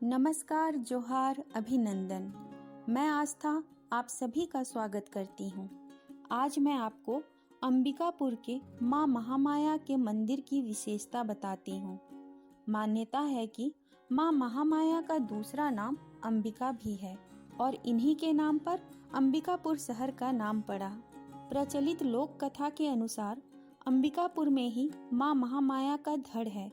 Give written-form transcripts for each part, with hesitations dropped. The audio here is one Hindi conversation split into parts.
नमस्कार, जोहार, अभिनंदन। मैं आस्था आप सभी का स्वागत करती हूँ। आज मैं आपको अंबिकापुर के माँ महामाया के मंदिर की विशेषता बताती हूँ। मान्यता है कि माँ महामाया का दूसरा नाम अंबिका भी है और इन्हीं के नाम पर अंबिकापुर शहर का नाम पड़ा। प्रचलित लोक कथा के अनुसार अंबिकापुर में ही माँ महामाया का धड़ है,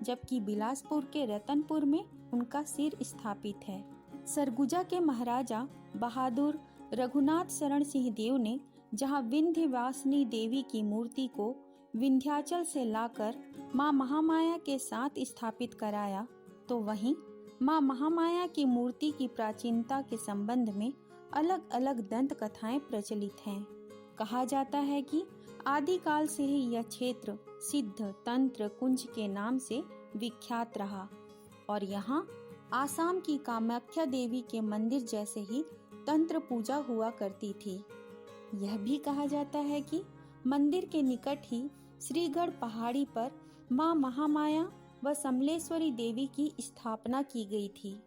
जबकि बिलासपुर के रतनपुर में उनका सिर स्थापित है। सरगुजा के महाराजा बहादुर रघुनाथ शरण सिंह देव ने जहां विंध्यवासिनी देवी की मूर्ति को विंध्याचल से लाकर मां महामाया के साथ स्थापित कराया, तो वहीं मां महामाया की मूर्ति की प्राचीनता के संबंध में अलग अलग दंत कथाएं प्रचलित हैं। कहा जाता है कि आदिकाल से ही यह क्षेत्र सिद्ध तंत्र कुंज के नाम से विख्यात रहा और यहाँ आसाम की कामाख्या देवी के मंदिर जैसे ही तंत्र पूजा हुआ करती थी। यह भी कहा जाता है कि मंदिर के निकट ही श्रीगढ़ पहाड़ी पर मां महामाया व समलेश्वरी देवी की स्थापना की गई थी।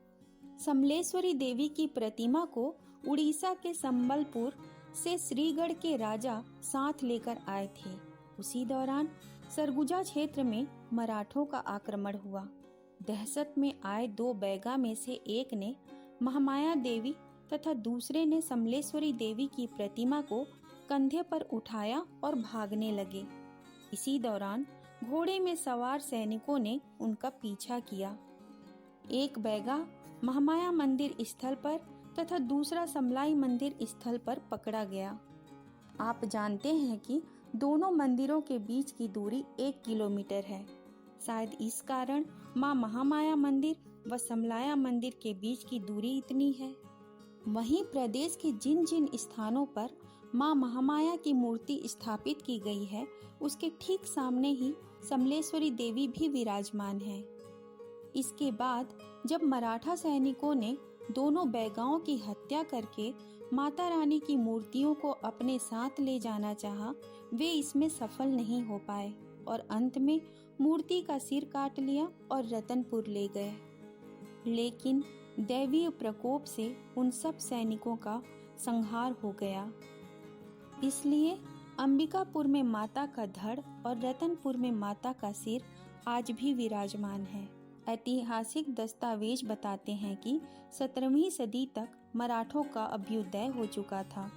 समलेश्वरी देवी की प्रतिमा को उड़ीसा के संबलपुर से श्रीगढ़ के राजा साथ लेकर आए थे। उसी दौरान सरगुजा क्षेत्र में मराठों का आक्रमण हुआ। दहशत में आए दो बैगा में से एक ने महामाया देवी तथा दूसरे ने समलेश्वरी देवी की प्रतिमा को कंधे पर उठाया और भागने लगे। इसी दौरान घोड़े में सवार सैनिकों ने उनका पीछा किया। एक बैगा महामाया मंदिर स्थल पर तथा दूसरा समलाई मंदिर स्थल पर पकड़ा गया। आप जानते हैं कि दोनों मंदिरों के बीच की दूरी 1 किलोमीटर है। शायद इस कारण मां महामाया मंदिर व समलाया मंदिर के बीच की दूरी इतनी है। वहीं प्रदेश के जिन जिन स्थानों पर मां महामाया की मूर्ति स्थापित की गई है, उसके ठीक सामने ही समलेश्वरी देवी भी विराजमान है। इसके बाद जब मराठा सैनिकों ने दोनों बैगाओं की हत्या करके माता रानी की मूर्तियों को अपने साथ ले जाना चाहा, वे इसमें सफल नहीं हो पाए और अंत में मूर्ति का सिर काट लिया और रतनपुर ले गए। लेकिन दैवीय प्रकोप से उन सब सैनिकों का संहार हो गया। इसलिए अंबिकापुर में माता का धड़ और रतनपुर में माता का सिर आज भी विराजमान है। ऐतिहासिक दस्तावेज बताते हैं कि 17वीं सदी तक मराठों का अभ्युदय हो चुका था।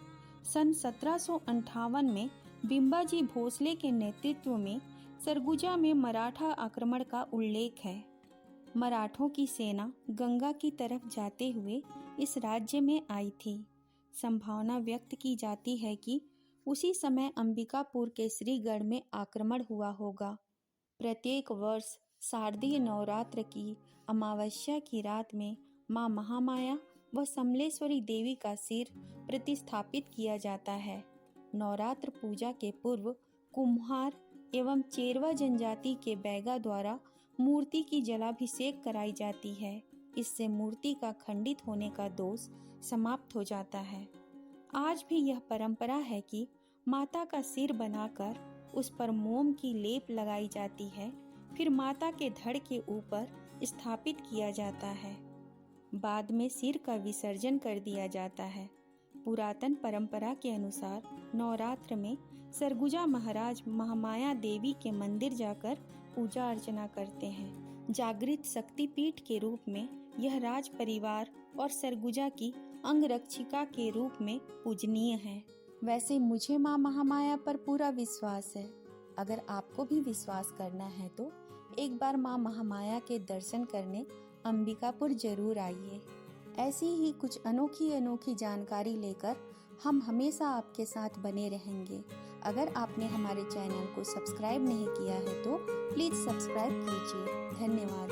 सन 1758 में बिंबाजी भोसले के नेतृत्व में सरगुजा में मराठा आक्रमण का उल्लेख है। मराठों की सेना गंगा की तरफ जाते हुए इस राज्य में आई थी। संभावना व्यक्त की जाती है कि उसी समय अंबिकापुर के श्रीगढ़ में आक्रमण हुआ होगा। प्रत्येक वर्ष शारदीय नवरात्र की अमावस्या की रात में मां महामाया व समलेश्वरी देवी का सिर प्रतिस्थापित किया जाता है। नवरात्र पूजा के पूर्व कुम्हार एवं चेरवा जनजाति के बैगा द्वारा मूर्ति की जलाभिषेक कराई जाती है। इससे मूर्ति का खंडित होने का दोष समाप्त हो जाता है। आज भी यह परंपरा है कि माता का सिर बनाकर उस पर मोम की लेप लगाई जाती है, फिर माता के धड़ के ऊपर स्थापित किया जाता है। बाद में सिर का विसर्जन कर दिया जाता है। पुरातन परंपरा के अनुसार नवरात्र में सरगुजा महाराज महामाया देवी के मंदिर जाकर पूजा अर्चना करते हैं। जागृत शक्तिपीठ के रूप में यह राज परिवार और सरगुजा की अंगरक्षिका के रूप में पूजनीय है। वैसे मुझे मां महामाया पर पूरा विश्वास है। अगर आपको भी विश्वास करना है तो एक बार मां महामाया के दर्शन करने अंबिकापुर जरूर आइए। ऐसी ही कुछ अनोखी जानकारी लेकर हम हमेशा आपके साथ बने रहेंगे। अगर आपने हमारे चैनल को सब्सक्राइब नहीं किया है तो प्लीज सब्सक्राइब कीजिए। धन्यवाद।